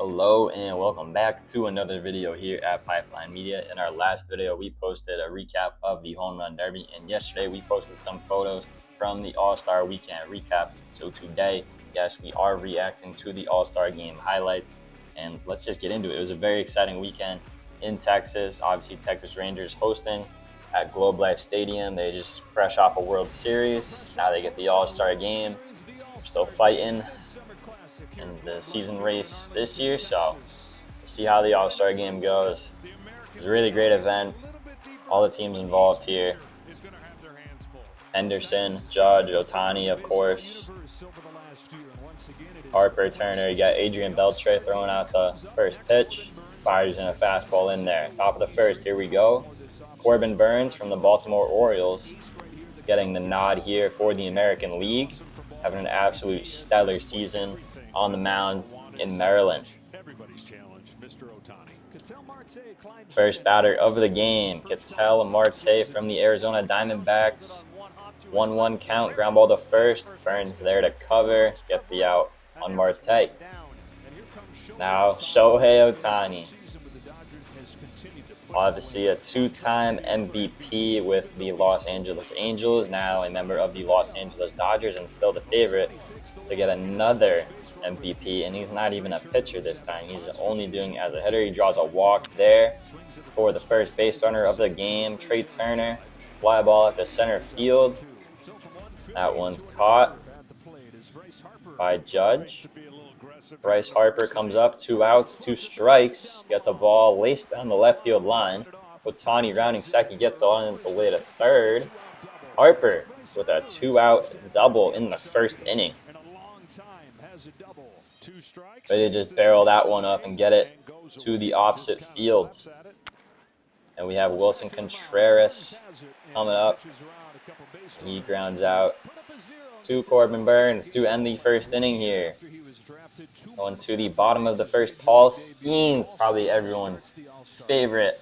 Hello and welcome back to another video here at Pipeline Media. In our last video, we posted a recap of the Home Run Derby, and yesterday we posted some photos from the All-Star Weekend recap. So today, yes, we are reacting to the All-Star Game highlights, and let's just get into it. It was a very exciting weekend in Texas. Obviously, Texas Rangers hosting at Globe Life Stadium. They just fresh off a World Series. Now they get the All-Star Game. They're still fighting in the season race this year, so we'll see how the All-Star Game goes. It was a really great event. All the teams involved here. Henderson, Judge, Ohtani, of course. Harper, Turner. You got Adrian Beltre throwing out the first pitch. Fires in a fastball in there. Top of the first, here we go. Corbin Burnes from the Baltimore Orioles getting the nod here for the American League. Having an absolute stellar season on the mound in Maryland. First batter of the game, Ketel Marte from the Arizona Diamondbacks. 1-1 count, ground ball to first. Burnes there to cover, gets the out on Marte. Now Shohei Ohtani. Obviously a two-time MVP with the Los Angeles Angels, now a member of the Los Angeles Dodgers, and still the favorite to get another MVP, and he's not even a pitcher this time. He's only doing it as a hitter. He draws a walk there for the first base runner of the game, Trey Turner. Fly ball at the center field. That one's caught by Judge. Bryce Harper comes up, 2 outs, 2 strikes, gets a ball laced down the left field line. Ohtani rounding second, gets on the way to third. Harper with a 2-out double in the first inning. Ready to just barrel that one up and get it to the opposite field. And we have Wilson Contreras coming up. He grounds out to Corbin Burnes to end the first inning here. Going to the bottom of the first, Paul Skeens, probably everyone's favorite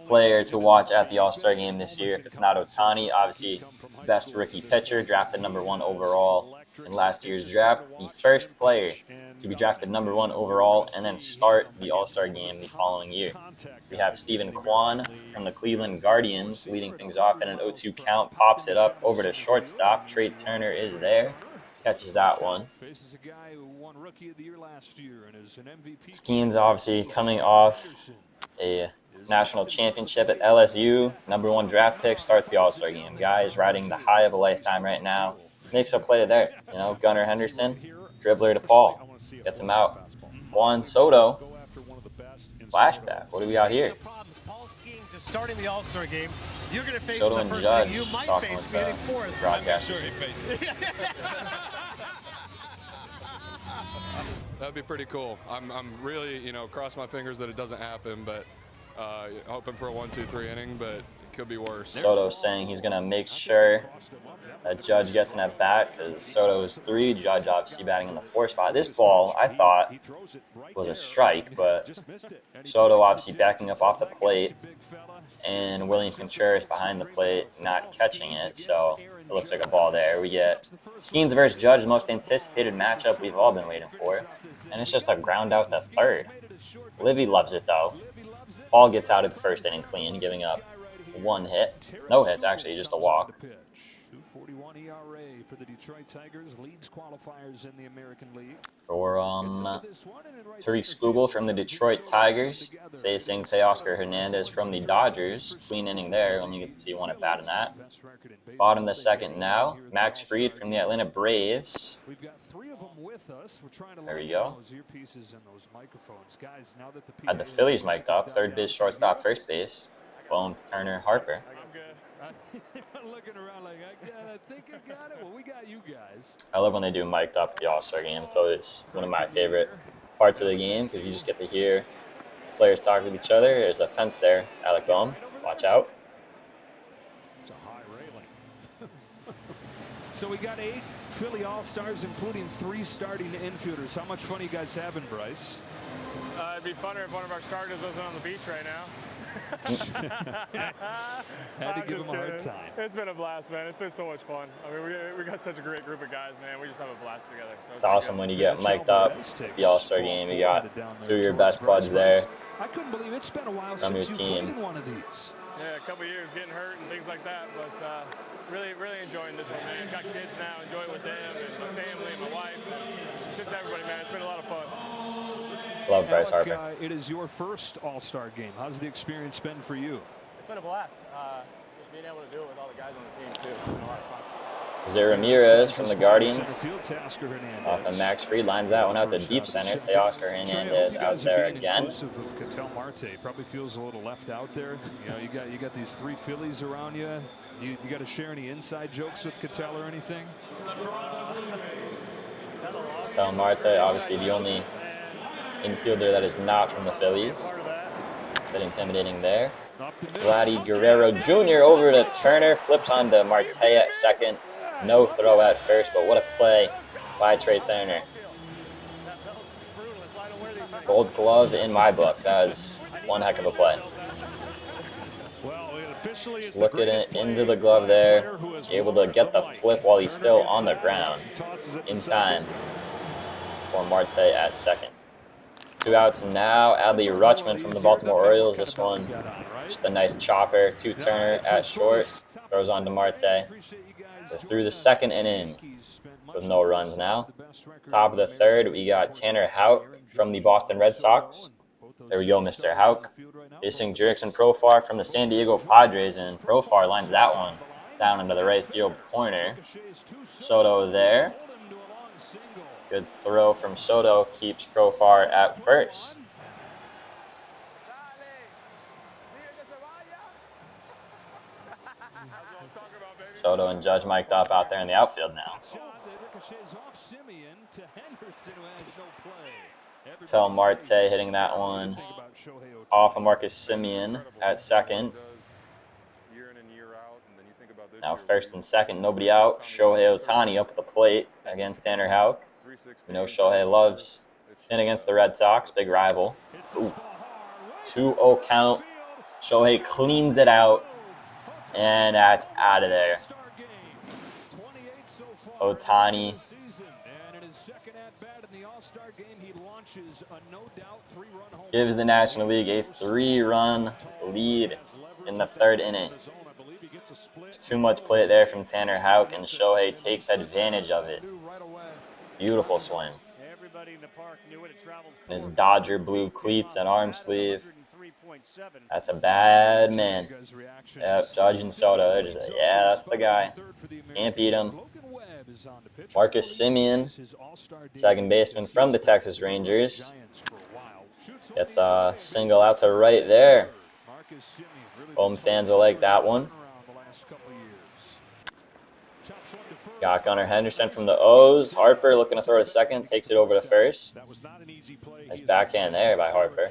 player to watch at the All-Star Game this year. If it's not Ohtani, obviously best rookie pitcher, drafted #1 overall in last year's draft. The first player to be drafted #1 overall and then start the All-Star Game the following year. We have Stephen Kwan from the Cleveland Guardians leading things off in an 0-2 count, pops it up over to shortstop. Trey Turner is there. Catches that one. Skeens obviously coming off a national championship at LSU. #1 draft pick, starts the All-Star Game. Guy is riding the high of a lifetime right now. Makes a play there. You know, Gunnar Henderson, dribbler to Paul. Gets him out. Juan Soto. Flashback. What do we got here? Starting the All-Star Game, you're going to face Soto the and first Judge you might talking face with getting fourth. broadcast. Sure he faces it. That'd be pretty cool. I'm really, cross my fingers that it doesn't happen, but hoping for a 1-2-3 inning, but it could be worse. Soto saying he's going to make sure that Judge gets an at-bat because Soto is 3, Judge obviously batting in the 4 spot. This ball, I thought, was a strike, but Soto obviously backing up off the plate and William Contreras behind the plate not catching it, so it looks like a ball there. We get Skeens versus Judge, the most anticipated matchup we've all been waiting for, and it's just a ground out to third. Livy loves it, though. Paul gets out of the first inning clean, giving up 1 hit. No hits, actually, just a walk. 2.41 ERA for the Detroit Tigers, leads qualifiers in the American League. For Tariq Skubal from the Detroit Tigers, facing Teoscar Hernandez from the Dodgers. Clean inning there. Only get to see 1 at bat in that. Bottom of the second now. Max Fried from the Atlanta Braves. We've got 3 of them with us. We're trying to there we go. those earpieces and those microphones. Guys, now that the Had the Phillies mic'd up. Third base, shortstop, first base. Bohm, Turner, Harper. Looking around like, I think I got it. Well, we got you guys. I love when they do mic'd up at the All-Star Game. It's always one of my favorite parts of the game because you just get to hear players talk with each other. There's a fence there, Alec Bohm. Watch out. It's a high railing. So we got 8 Philly All-Stars, including 3 starting infielders. How much fun are you guys having, Bryce? It'd be funner if one of our starters wasn't on the beach right now. Had to give him a hard time. It's been a blast, man. It's been so much fun. I mean, we got such a great group of guys, man. We just have a blast together. So It's awesome when you get mic'd up at the All-Star game. You got two of your best buds there I couldn't believe it's been a while from your since you team. played one of these. Yeah, a couple of years getting hurt and things like that, but really enjoying this one, man. Got kids now, enjoy it with them and my family and my wife, and just everybody, man. It's been a lot of fun. Love Bryce Alec, Harper. it is your first All-Star game. How's the experience been for you? It's been a blast. Just being able to do it with all the guys on the team too. It's been a lot of fun. Jose Ramirez from the Guardians. Off of Max Fried lines that one out to deep center. Teoscar Hernandez out there again. Marte probably feels a little left out there. You know, you got these three Phillies around you. You got to share any inside jokes with Ketel or anything? Ketel Marte, obviously the only infielder that is not from the Phillies. Bit intimidating there. Vladdy Guerrero Jr. over to Turner, flips on to Marte at second. No throw at first, but what a play by Trey Turner. Gold glove in my book. That was one heck of a play. Just look at it into the glove there. Able to get the flip while he's still on the ground in time for Marte at second. 2 outs now. Adley Rutschman from the Baltimore Orioles. This one, just a nice chopper to Turner at short. Throws on to Marte. We're through the second inning with no runs now. Top of the third, we got Tanner Houck from the Boston Red Sox. There we go, Mr. Houck. Facing Jurickson Profar from the San Diego Padres, and Profar lines that one down into the right field corner. Soto there. Good throw from Soto, keeps Profar at first. Soto and Judge mic'd up out there in the outfield now. Ketel Marte hitting that one off of Marcus Semien at second. Now first and second, nobody out. Shohei Ohtani up at the plate against Tanner Houck. You know Shohei loves in against the Red Sox, big rival. Ooh. 2-0 count. Shohei cleans it out, and that's out of there. Ohtani gives the National League a 3-run lead in the third inning. There's too much play there from Tanner Houck, and Shohei takes advantage of it. Beautiful swing. And his Dodger blue cleats and arm sleeve. That's a bad man. Yep, Judge and Soto. They're just like, yeah, that's the guy. Can't beat him. Marcus Semien, second baseman from the Texas Rangers. Gets a single out to right there. Home fans will like that one. Got Gunnar Henderson from the O's. Harper looking to throw to second. Takes it over to first. Nice backhand there by Harper.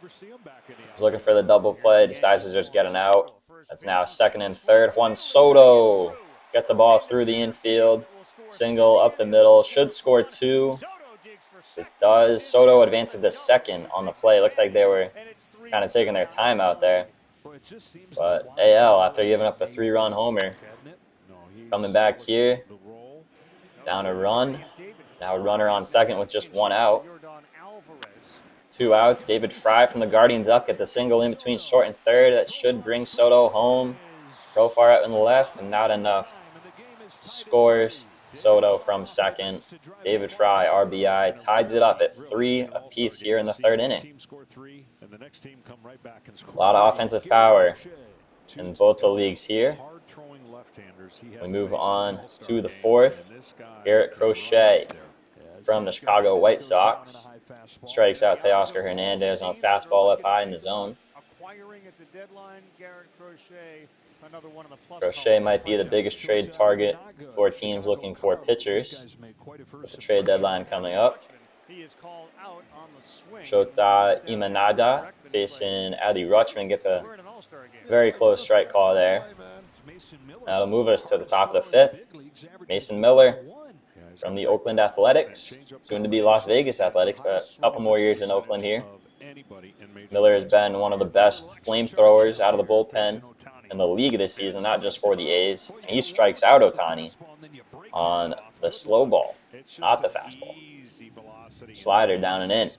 He's looking for the double play. Decides to just get an out. That's now second and third. Juan Soto gets a ball through the infield. Single up the middle. Should score 2. It does. Soto advances to second on the play. Looks like they were kind of taking their time out there. But AL, after giving up the 3-run homer, coming back here, down a run. Now a runner on second with just 1 out. 2 outs. David Fry from the Guardians up, gets a single in between short and third. That should bring Soto home. Profar out in the left, and not enough. Scores Soto from second. David Fry, RBI, ties it up at 3 apiece here in the third inning. A lot of offensive power in both the leagues here. We move on to the fourth. Garrett Crochet from the Chicago White Sox strikes out Teoscar Hernandez on a fastball up high in the zone. Crochet might be the biggest trade target for teams looking for pitchers with the trade deadline coming up. Shota Imanada facing Adley Rutschman gets a very close strike call there. That'll move us to the top of the fifth. Mason Miller from the Oakland Athletics, soon to be Las Vegas Athletics, but a couple more years in Oakland here. Miller has been one of the best flamethrowers out of the bullpen in the league this season, not just for the A's. And he strikes out Ohtani on the slow ball, not the fastball. Slider down and in.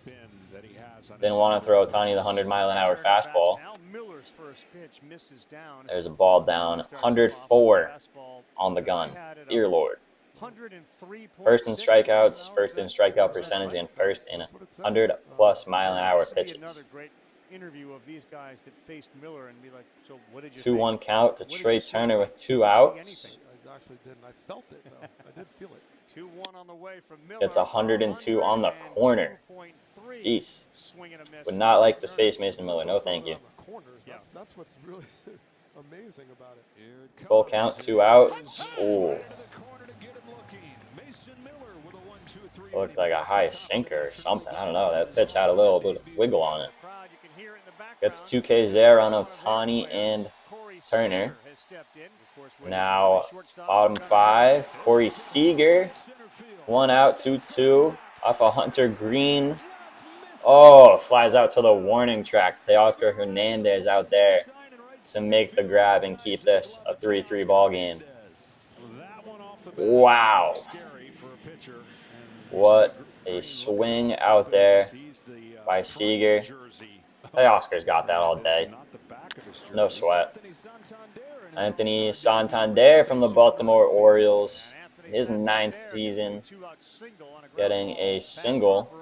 Didn't want to throw Ohtani the 100-mile-an-hour fastball. There's a ball down, 104 on the gun. Dear Lord. First in strikeouts, first in strikeout percentage, and first in 100-plus mile-an-hour pitches. 2-1 count to Trey Turner with 2 outs. I actually didn't. I felt it, though. I did feel it. 2-1 on the way from Miller. Gets 102 on the corner. Jeez. Would not like to face Mason Miller. No, thank you. That's what's really amazing about it. Full count, 2 outs. Ooh. Looked like a high sinker or something. I don't know. That pitch had a little bit of wiggle on it. Gets 2 Ks there on Ohtani and Turner. Now, bottom 5, Corey Seager. 1 out, 2-2 off of Hunter Green. Oh, flies out to the warning track. Teoscar Hernandez out there to make the grab and keep this a 3-3 ball game. Wow. What a swing out there by Seager. Teoscar's got that all day. No sweat. Anthony Santander from the Baltimore Orioles. His 9th season. Getting a single.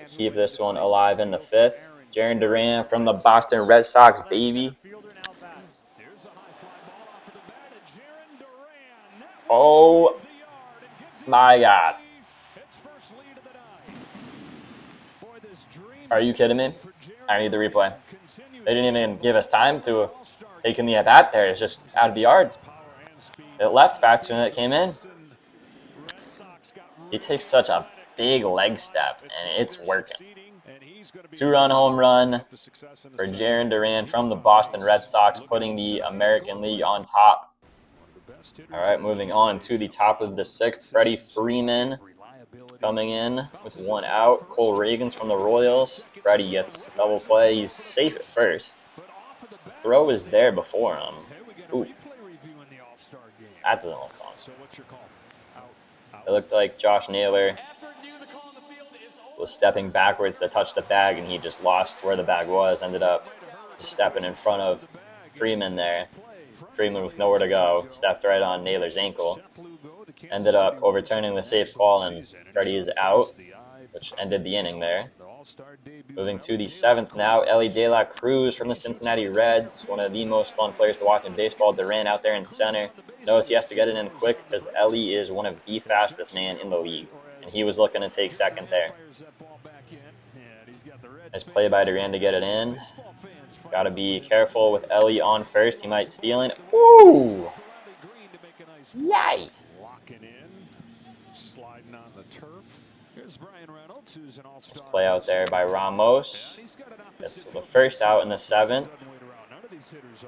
Keep this one alive in the 5th. Jarren Duran from the Boston Red Sox, baby. Oh my God. Are you kidding me? I need the replay. They didn't even give us time to take in the at-bat there. It's just out of the yard. It left faster than it came in. He takes such a big leg step, and it's working. 2-run home run for Jarren Duran from the Boston Red Sox, putting the American League on top. All right, moving on to the top of the 6th. Freddie Freeman coming in with 1 out. Cole Reagans from the Royals. Freddie gets double play. He's safe at first. The throw is there before him. Ooh. That doesn't look fun. It looked like Josh Naylor was stepping backwards to touch the bag, and he just lost where the bag was. Ended up just stepping in front of Freeman there. Freeman with nowhere to go, stepped right on Naylor's ankle. Ended up overturning the safe call, and Freddie is out, which ended the inning there. Moving to the 7th now, Ellie De La Cruz from the Cincinnati Reds, one of the most fun players to watch in baseball. Duran out there in center. Knows he has to get it in quick because Ellie is one of the fastest man in the league, and he was looking to take second there. Nice play by Duran to get it in. Got to be careful with Ellie on first. He might steal it. Ooh! Yay! Nice play out there by Ramos. That's the first out in the 7th.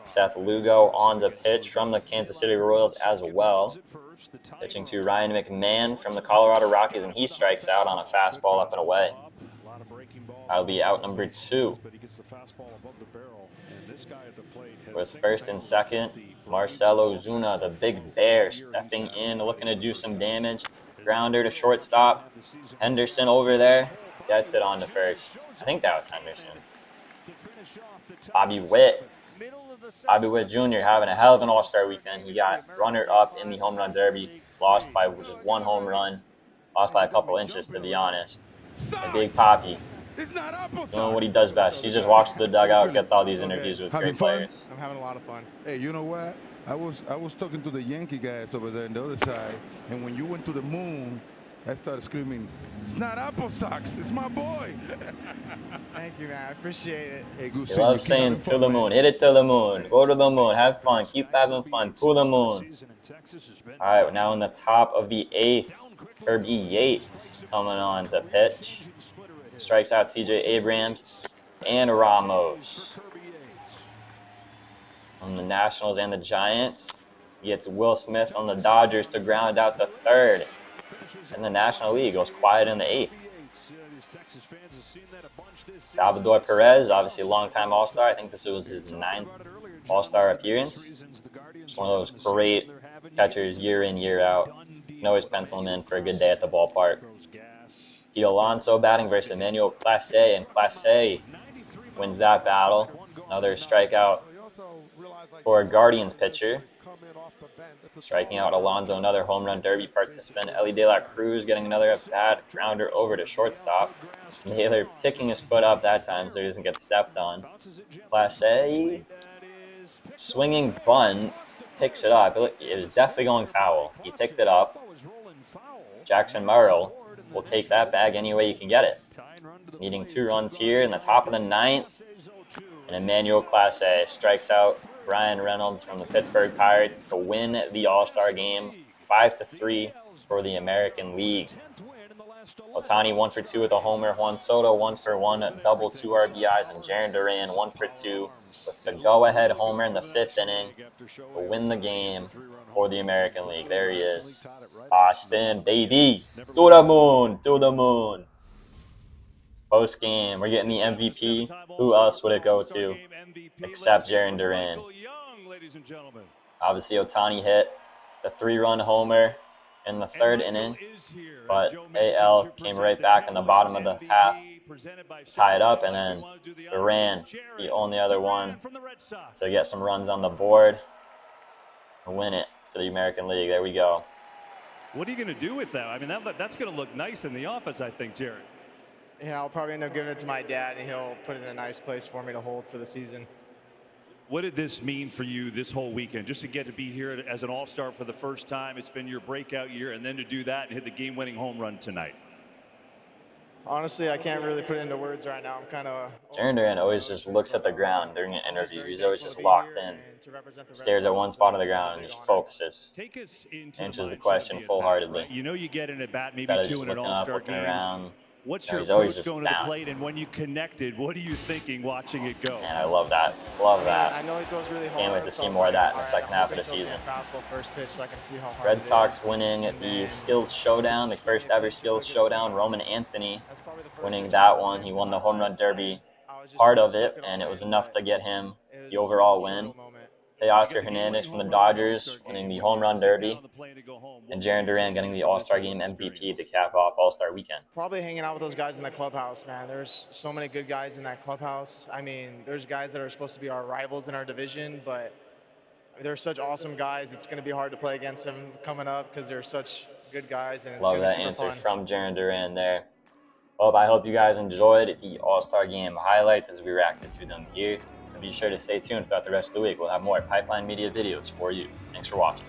Seth Lugo on the pitch from the Kansas City Royals as well. Pitching to Ryan McMahon from the Colorado Rockies, and he strikes out on a fastball up and away. That'll be out number 2. With first and second, Marcelo Zuna, the big bear, stepping in, looking to do some damage. Grounder to shortstop. Henderson over there gets it on to first. I think that was Henderson. Bobby Witt. Bobby Witt Jr. having a hell of an all-star weekend. He got runner-up in the home run derby. Lost by just 1 home run. Lost by a couple inches, to be honest. And Big Poppy doing what he does best. He just walks to the dugout, gets all these interviews with great players. I'm having a lot of fun. Hey, you know what? I was talking to the Yankee guys over there on the other side, and when you went to the moon, I started screaming, "It's not Apple Socks, it's my boy." Thank you, man. I appreciate it. Hey, He loves saying to the moon. Hit it to the moon. Go to the moon. Have fun. Keep having fun. To the moon. All right, we're now in the top of the 8th. Kirby Yates coming on to pitch. Strikes out C.J. Abrams and Ramos. On the Nationals and the Giants, he gets Will Smith on the Dodgers to ground out the 3rd. And the National League goes quiet in the 8th. Salvador Perez, obviously a longtime All-Star. I think this was his 9th All-Star appearance. Just one of those great catchers year in, year out. You can always pencil him in for a good day at the ballpark. Pete Alonso batting versus Emmanuel Clase, and Clase wins that battle. Another strikeout for a Guardians pitcher. Striking out Alonso, another home run derby participant. Ellie De La Cruz getting another at-bat, grounder over to shortstop. Naylor picking his foot up that time so he doesn't get stepped on. Clase, swinging bunt, picks it up. It was definitely going foul. He picked it up. Jackson Merrill will take that bag any way you can get it. Needing 2 runs here in the top of the 9th. And Emmanuel Clase strikes out Brian Reynolds from the Pittsburgh Pirates to win the All-Star game 5-3 for the American League. Ohtani 1 for 2 with a homer, Juan Soto 1 for 1, double 2 RBIs, and Jarren Duran 1 for 2 with the go-ahead homer in the 5th inning to win the game for the American League. There he is. Boston, baby. To the moon, to the moon. Post game, we're getting the MVP. Who else would it go to except Jarren Duran? Obviously, Ohtani hit the 3-run homer in the 3rd inning, but AL came right back in the bottom of the half to tie it up, and then Duran, the only other one to get some runs on the board and win it for the American League. There we go. What are you going to do with that? I mean, that's going to look nice in the office, I think, Jared. Yeah, I'll probably end up giving it to my dad, and he'll put it in a nice place for me to hold for the season. What did this mean for you this whole weekend? Just to get to be here as an All-Star for the first time, it's been your breakout year, and then to do that and hit the game-winning home run tonight. Honestly, I can't really put it into words right now. I'm kind of... Jarren Duran always just looks at the ground during an interview. He's always just locked in, stares at one spot on the ground, and just focuses. Answers the question full-heartedly. You know you get in at bat maybe Instead of 2 just in an looking up, All-Star looking game. around. What's your he's always approach just going to the down. plate, and when you connected, what are you thinking watching it go? Man, I love that. Love that. I know he throws really hard. Can't wait to see more of that in the second half of the season. First pitch so I can see how hard Red Sox winning the Skills Showdown, the first ever Skills Showdown. Roman Anthony winning that one. He won the Home Run Derby part of it, and it was enough to get him the overall win. Teoscar Hernandez from the Dodgers winning the Home Run Derby, and Jarren Duran getting the All-Star Game MVP to cap off All-Star Weekend. Probably hanging out with those guys in the clubhouse, man. There's so many good guys in that clubhouse. I mean, there's guys that are supposed to be our rivals in our division, but they're such awesome guys. It's going to be hard to play against them coming up because they're such good guys. And it's love that answer from Jarren Duran there. Well, I hope you guys enjoyed the All-Star Game highlights as we reacted to them here. Be sure to stay tuned throughout the rest of the week. We'll have more Pipeline Media videos for you. Thanks for watching.